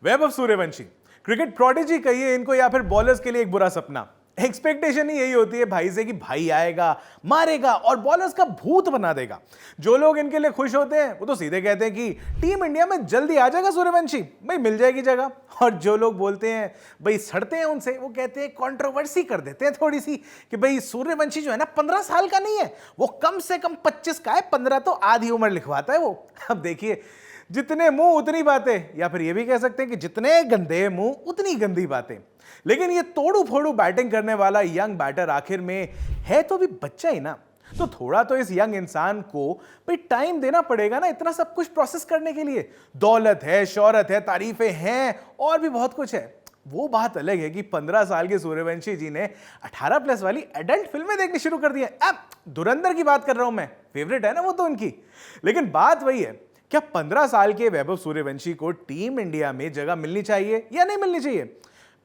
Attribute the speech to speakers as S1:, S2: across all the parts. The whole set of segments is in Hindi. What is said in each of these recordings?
S1: वैभव सूर्यवंशी क्रिकेट प्रोडिजी कहिए इनको या फिर बॉलर्स के लिए एक बुरा सपना। एक्सपेक्टेशन ही यही होती है भाई से कि भाई आएगा, मारेगा और बॉलर्स का भूत बना देगा। जो लोग इनके लिए खुश होते हैं वो तो सीधे कहते हैं कि टीम इंडिया में जल्दी आ जाएगा सूर्यवंशी, भाई मिल जाएगी जगह। और जो लोग बोलते हैं भाई सड़ते हैं उनसे, वो कहते हैं कंट्रोवर्सी कर देते हैं थोड़ी सी कि भाई सूर्यवंशी जो है ना 15 साल का नहीं है, वो कम से कम 25 का है, 15 तो आधी उम्र लिखवाता है वो। अब देखिए, जितने मुंह उतनी बातें, या फिर ये भी कह सकते हैं कि जितने गंदे मुंह उतनी गंदी बातें। लेकिन ये तोड़ू फोड़ू बैटिंग करने वाला यंग बैटर आखिर में है तो भी बच्चा ही ना, तो थोड़ा तो इस यंग इंसान को भाई टाइम देना पड़ेगा ना इतना सब कुछ प्रोसेस करने के लिए। दौलत है, शोहरत है, तारीफें हैं और भी बहुत कुछ है। वो बात अलग है कि 15 साल के सूर्यवंशी जी ने 18+ वाली एडल्ट फिल्में देखनी शुरू कर दी है। अब धुरंधर की बात कर रहा हूं मैं, फेवरेट है ना वो तो उनकी। लेकिन बात वही है, क्या 15 साल के वैभव सूर्यवंशी को टीम इंडिया में जगह मिलनी चाहिए या नहीं मिलनी चाहिए?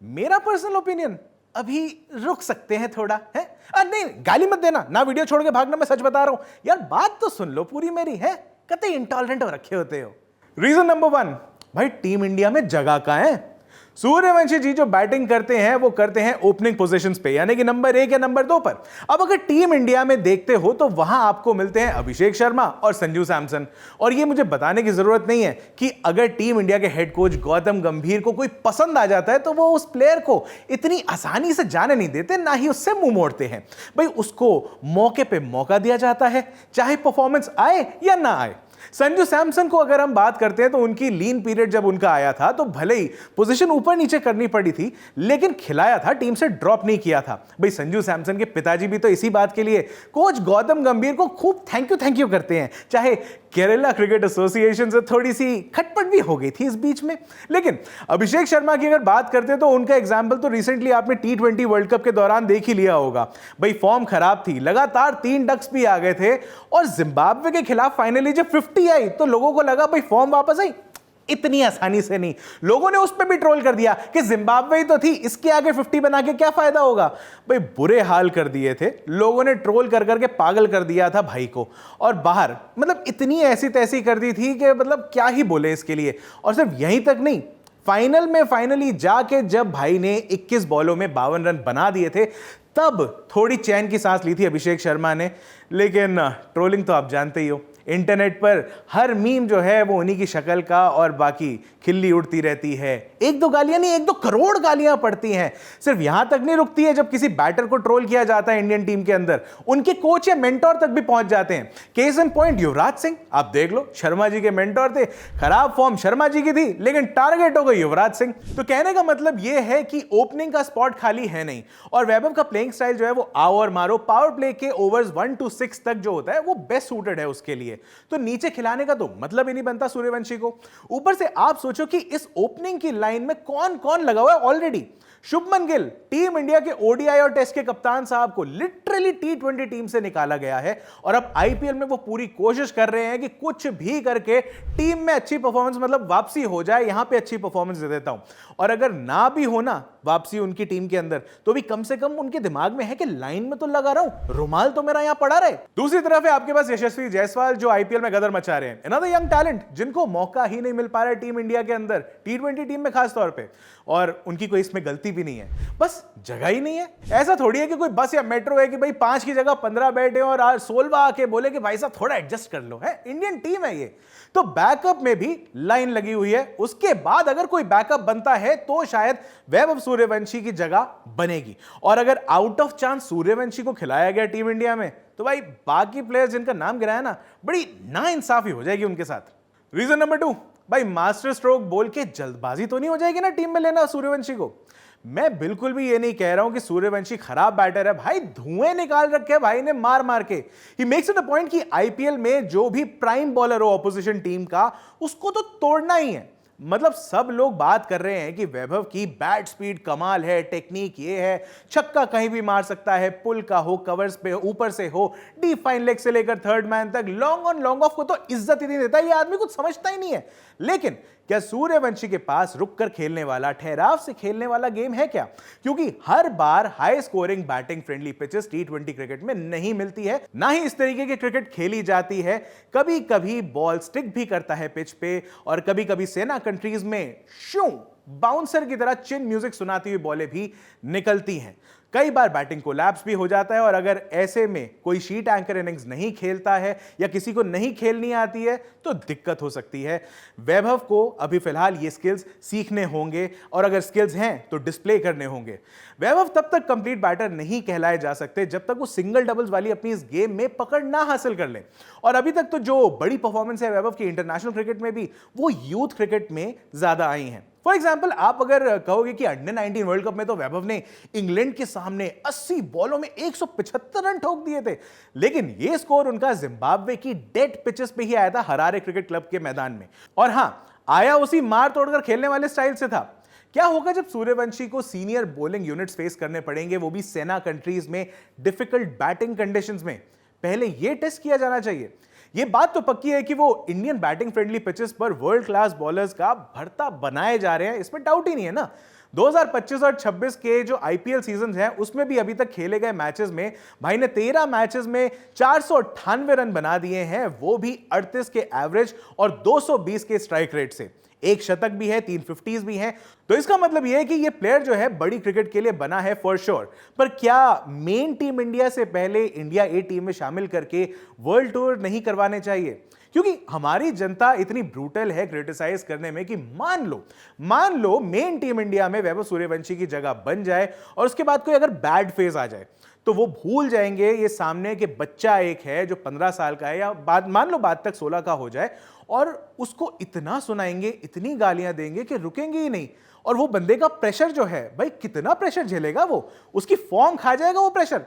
S1: मेरा पर्सनल ओपिनियन, अभी रुक सकते हैं थोड़ा, है? नहीं, गाली मत देना ना, वीडियो छोड़ के भागना, मैं सच बता रहा हूं यार, बात तो सुन लो पूरी मेरी, है? कतई इंटॉलरेंट हो रखे होते हो। रीजन नंबर 1, भाई टीम इंडिया में जगह कहां है? सूर्यवंशी जी जो बैटिंग करते हैं वो करते हैं ओपनिंग पोजीशंस पे, यानी कि नंबर 1 या नंबर 2 पर। अब अगर टीम इंडिया में देखते हो तो वहां आपको मिलते हैं अभिषेक शर्मा और संजू सैमसन। और ये मुझे बताने की जरूरत नहीं है कि अगर टीम इंडिया के हेड कोच गौतम गंभीर को कोई पसंद आ जाता है तो वो उस प्लेयर को इतनी आसानी से जाने नहीं देते, ना ही उससे मुंह मोड़ते हैं। भाई उसको मौके पे मौका दिया जाता है, चाहे परफॉर्मेंस आए या ना आए। संजू सैमसन को अगर हम बात करते हैं तो उनकी लीन पीरियड जब उनका आया था तो भले ही पोजीशन ऊपर नीचे करनी पड़ी थी, लेकिन खिलाया था, टीम से ड्रॉप नहीं किया था। भाई संजू सैमसन के पिताजी भी तो इसी बात के लिए कोच गौतम गंभीर को खूब थैंक यू करते हैं, चाहे केरला क्रिकेट एसोसिएशन से थोड़ी सी खटपट भी हो गई थी इस बीच में। लेकिन अभिषेक शर्मा की अगर बात करते हैं तो उनका एग्जाम्पल तो रिसेंटली आपने T20 वर्ल्ड कप के दौरान देख ही लिया होगा। भाई फॉर्म खराब थी, लगातार 3 डक्स भी आ गए थे और जिम्बाब्वे के खिलाफ फाइनली जब 50 आई तो लोगों को लगा भाई फॉर्म वापस आई। इतनी आसानी से नहीं, लोगों ने उस पर भी ट्रोल कर दिया कि जिम्बाब्वे ही तो थी, इसके आगे 50 बना के क्या फायदा होगा। भाई बुरे हाल कर दिए थे लोगों ने, ट्रोल कर करके पागल कर दिया था भाई को। और बाहर मतलब इतनी ऐसी तैसी कर दी थी कि मतलब क्या ही बोले इसके लिए। और सिर्फ यहीं तक नहीं, फाइनल में फाइनली जाके जब भाई ने 21 बॉलों में 52 रन बना दिए थे, तब थोड़ी चैन की सांस ली थी अभिषेक शर्मा ने। लेकिन ट्रोलिंग तो आप जानते ही हो, इंटरनेट पर हर मीम जो है वो उन्हीं की शक्ल का और बाकी खिल्ली उड़ती रहती है। 1-2 गालियां नहीं, 1-2 करोड़ गालियां पड़ती हैं। सिर्फ यहां तक नहीं रुकती है, जब किसी बैटर को ट्रोल किया जाता है इंडियन टीम के अंदर, उनके कोच या मेंटोर तक भी पहुंच जाते हैं। Case in point Yuvraj Singh, आप देख लो, शर्मा जी के मेंटोर थे, खराब फॉर्म शर्मा जी की थी लेकिन टारगेट हो गई युवराज सिंह। तो कहने का मतलब यह है कि ओपनिंग का स्पॉट खाली है नहीं, और वैभव का प्लेइंग स्टाइल जो है वो आओ और मारो, पावर प्ले के ओवर्स 1 to 6 तक जो होता है वो बेस्ट सूटेड है उसके लिए। तो नीचे खिलाने का तो मतलब ही नहीं बनता सूर्यवंशी को। ऊपर से आप सोचो कि इस ओपनिंग की लाइन में कौन कौन लगा हुआ है already. Shubman Gill, team India के ओडीआई और टेस्ट के कप्तान साहब को लिटरली T20 टीम से निकाला गया है, और अब आईपीएल में वो पूरी कोशिश कर रहे हैं कि कुछ भी करके टीम में अच्छी परफॉर्मेंस, मतलब वापसी हो जाए, यहां पे अच्छी परफॉर्मेंस दे देता हूं। और अगर ना भी हो ना वापसी उनकी टीम के अंदर, तो भी कम से कम उनके दिमाग में है कि लाइन में तो लगा रहा हूं, रुमाल तो मेरा यहां पड़ा रहे। दूसरी तरफ है आपके पास यशस्वी जायसवाल, जो आईपीएल में गदर मचा रहे हैं। अनदर यंग टैलेंट जिनको मौका ही नहीं मिल पा रहा है टीम इंडिया के अंदर, T20 टीम में खास तौर पे, और उनकी कोई इसमें गलती भी नहीं है, बस जगह ही नहीं है। ऐसा थोड़ी है कि कोई बस या मेट्रो है कि भाई 5 की जगह 15 बैठे और 16वां आके बोले कि भाई साहब थोड़ा एडजस्ट कर लो, है इंडियन टीम है ये। तो बैकअप में भी लाइन लगी हुई है, उसके बाद अगर कोई बैकअप बनता है तो शायद वैभव सूर्यवंशी की जगह बनेगी। और अगर आउट ऑफ चांस सूर्यवंशी को खिलाया गया टीम इंडिया में, तो भाई बाकी प्लेयर्स जिनका नाम गिराया ना, बड़ी नाइंसाफी हो जाएगी उनके साथ। रीजन नंबर 2, भाई मास्टर स्ट्रोक बोल के जल्दबाजी तो नहीं हो जाएगी ना टीम में लेना सूर्यवंशी को। मैं बिल्कुल भी ये नहीं कह रहा हूं कि सूर्यवंशी खराब बैटर है, भाई धुएं निकाल रखे भाई ने मार मार के। He makes it a point कि आईपीएल में जो भी प्राइम बॉलर हो ऑपोजिशन टीम का, उसको तो तोड़ना ही है। मतलब सब लोग बात कर रहे हैं कि वैभव की बैट स्पीड कमाल है, टेक्निक ये है, छक्का कहीं भी मार सकता है, पुल का हो, कवर्स पे ऊपर से हो, डीप फाइन लेग से लेकर थर्ड मैन तक, लॉन्ग ऑन लॉन्ग ऑफ को तो इज्जत ही नहीं देता, ये आदमी कुछ समझता ही नहीं है। लेकिन क्या सूर्यवंशी के पास रुककर खेलने वाला, ठहराव से खेलने वाला गेम है क्या? क्योंकि हर बार high scoring batting friendly pitches टी20 क्रिकेट में नहीं मिलती है, ना ही इस तरीके की क्रिकेट खेली जाती है। कभी कभी बॉल स्टिक भी करता है पिच पे, और कभी कभी सेना कंट्रीज में शू बाउंसर की तरह चिन म्यूजिक सुनाती हुई बॉलें भी निकलती हैं। कई बार बैटिंग कोलैप्स भी हो जाता है, और अगर ऐसे में कोई शीट एंकर इनिंग्स नहीं खेलता है या किसी को नहीं खेलनी आती है तो दिक्कत हो सकती है। वैभव को अभी फिलहाल ये स्किल्स सीखने होंगे, और अगर स्किल्स हैं तो डिस्प्ले करने होंगे। वैभव तब तक कंप्लीट बैटर नहीं कहलाए जा सकते जब तक वो सिंगल डबल्स वाली अपनी इस गेम में पकड़ ना हासिल कर ले। और अभी तक तो जो बड़ी परफॉर्मेंस है वैभव की इंटरनेशनल क्रिकेट में भी, वो यूथ क्रिकेट में ज्यादा आई हैं। फॉर एग्जाम्पल, आप अगर कहोगे कि अंडर 19 वर्ल्ड कप में तो वैभव ने इंग्लैंड के सामने 80 बॉलों में 175 रन ठोक दिए थे, लेकिन यह स्कोर उनका जिम्बाब्वे की डेड पिचेस पे ही आया था, हरारे क्रिकेट क्लब के मैदान में। और हां, आया उसी मार तोड़कर खेलने वाले स्टाइल से था। क्या होगा जब सूर्यवंशी को सीनियर बॉलिंग यूनिट्स फेस करने पड़ेंगे, वो भी सेना कंट्रीज में डिफिकल्ट बैटिंग कंडीशंस में? पहले यह टेस्ट किया जाना चाहिए। यह बात तो पक्की है कि वो इंडियन बैटिंग फ्रेंडली पिचेस पर वर्ल्ड क्लास बॉलर्स का भरता बनाए जा रहे हैं, इसमें डाउट ही नहीं है ना। 2025 और 26 के जो आईपीएल सीजन हैं, उसमें भी अभी तक खेले गए मैचेस में भाई ने 13 मैचेस में 498 रन बना दिए हैं, वो भी 38 के एवरेज और 220 के स्ट्राइक रेट से। एक शतक भी है, 3 50s भी हैं। तो इसका मतलब यह है कि यह प्लेयर जो है बड़ी क्रिकेट के लिए बना है फॉर श्योर। पर क्या मेन टीम इंडिया से पहले इंडिया ए टीम में शामिल करके वर्ल्ड टूर नहीं करवाने चाहिए? क्योंकि हमारी जनता इतनी ब्रूटल है क्रिटिसाइज करने में कि मान लो मेन टीम इंडिया में वैभव सूर्यवंशी की जगह बन जाए, और उसके बाद कोई अगर बैड फेज आ जाए तो वो भूल जाएंगे ये सामने के बच्चा एक है जो 15 साल का है, या मान लो बाद तक 16 का हो जाए, और उसको इतना सुनाएंगे, इतनी गालियां देंगे कि रुकेंगे ही नहीं। और वो बंदे का प्रेशर जो है भाई, कितना प्रेशर झेलेगा वो, उसकी फॉर्म खा जाएगा वो pressure.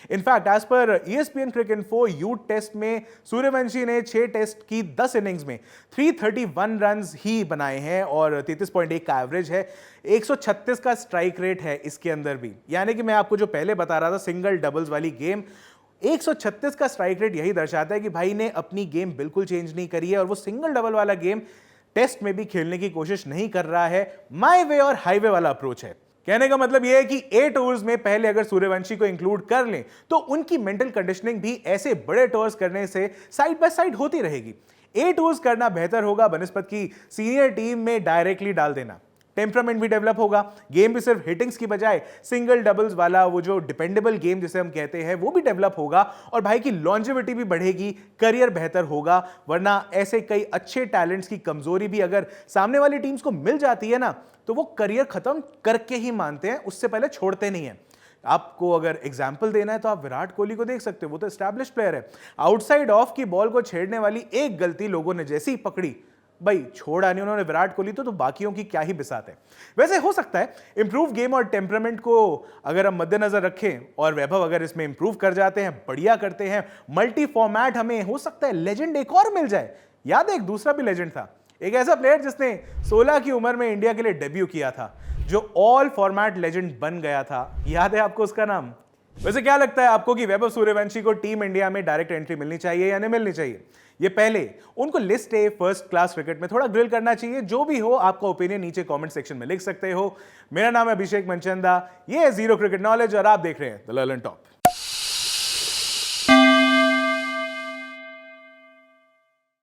S1: In fact as per ESPN Cricinfo youth test में सूर्यवंशी ने 6 टेस्ट की 10 इनिंग्स में 331 रन ही बनाए हैं, और 33.1 का एवरेज है। 136 का स्ट्राइक रेट है इसके अंदर भी, यानी कि मैं आपको जो पहले बता रहा था सिंगल डबल्स वाली गेम, 136 का स्ट्राइक रेट यही दर्शाता है कि भाई ने अपनी गेम बिल्कुल चेंज नहीं करी है, और वो सिंगल डबल वाला गेम टेस्ट में भी खेलने की कोशिश नहीं कर रहा है। माई वे और हाईवे वाला अप्रोच है। कहने का मतलब यह है कि 8 टूर्स में पहले अगर सूर्यवंशी को इंक्लूड कर लें तो उनकी मेंटल कंडीशनिंग भी ऐसे बड़े टूर्स करने से साइड बाय साइड होती रहेगी। 8 टूर्स करना बेहतर होगा बनिस्बत की सीनियर टीम में डायरेक्टली डाल देना। टेम्परामेंट भी डेवलप होगा, गेम भी सिर्फ हिटिंग्स की बजाय सिंगल डबल्स वाला वो जो डिपेंडेबल गेम जिसे हम कहते हैं वो भी डेवलप होगा, और भाई की लॉन्जेविटी भी बढ़ेगी, करियर बेहतर होगा। वरना ऐसे कई अच्छे टैलेंट्स की कमजोरी भी अगर सामने वाली टीम्स को मिल जाती है ना, तो वो करियर खत्म करके ही मानते हैं, उससे पहले छोड़ते नहीं है। आपको अगर एग्जाम्पल देना है तो आप विराट कोहली को देख सकते हो, वो तो एस्टैब्लिश प्लेयर है। आउटसाइड ऑफ की बॉल को छेड़ने वाली एक गलती लोगों ने जैसी ही पकड़ी, भाई छोड़ा नहीं उन्होंने विराट कोहली तो बाकियों की क्या ही बिसात है। वैसे हो सकता है इंप्रूव गेम और टेम्परामेंट को अगर हम मद्देनजर रखें, और वैभव अगर इसमें इंप्रूव कर जाते हैं, बढ़िया करते हैं, मल्टी फॉर्मेट, हमें हो सकता है लेजेंड एक और मिल जाए। याद है एक दूसरा भी लेजेंड था, एक ऐसा प्लेयर जिसने 16 की उम्र में इंडिया के लिए डेब्यू किया था, जो ऑल फॉर्मेट लेजेंड बन गया था। याद है आपको उसका नाम? वैसे क्या लगता है आपको कि वैभव सूर्यवंशी को टीम इंडिया में डायरेक्ट एंट्री मिलनी चाहिए या नहीं मिलनी चाहिए? ये पहले उनको list A first class cricket में थोड़ा ग्रिल करना चाहिए। जो भी हो, आपका ओपिनियन नीचे कमेंट सेक्शन में लिख सकते हो। मेरा नाम है अभिषेक मनचंदा, ये है जीरो क्रिकेट नॉलेज, और आप देख रहे हैं द लर्न टॉप।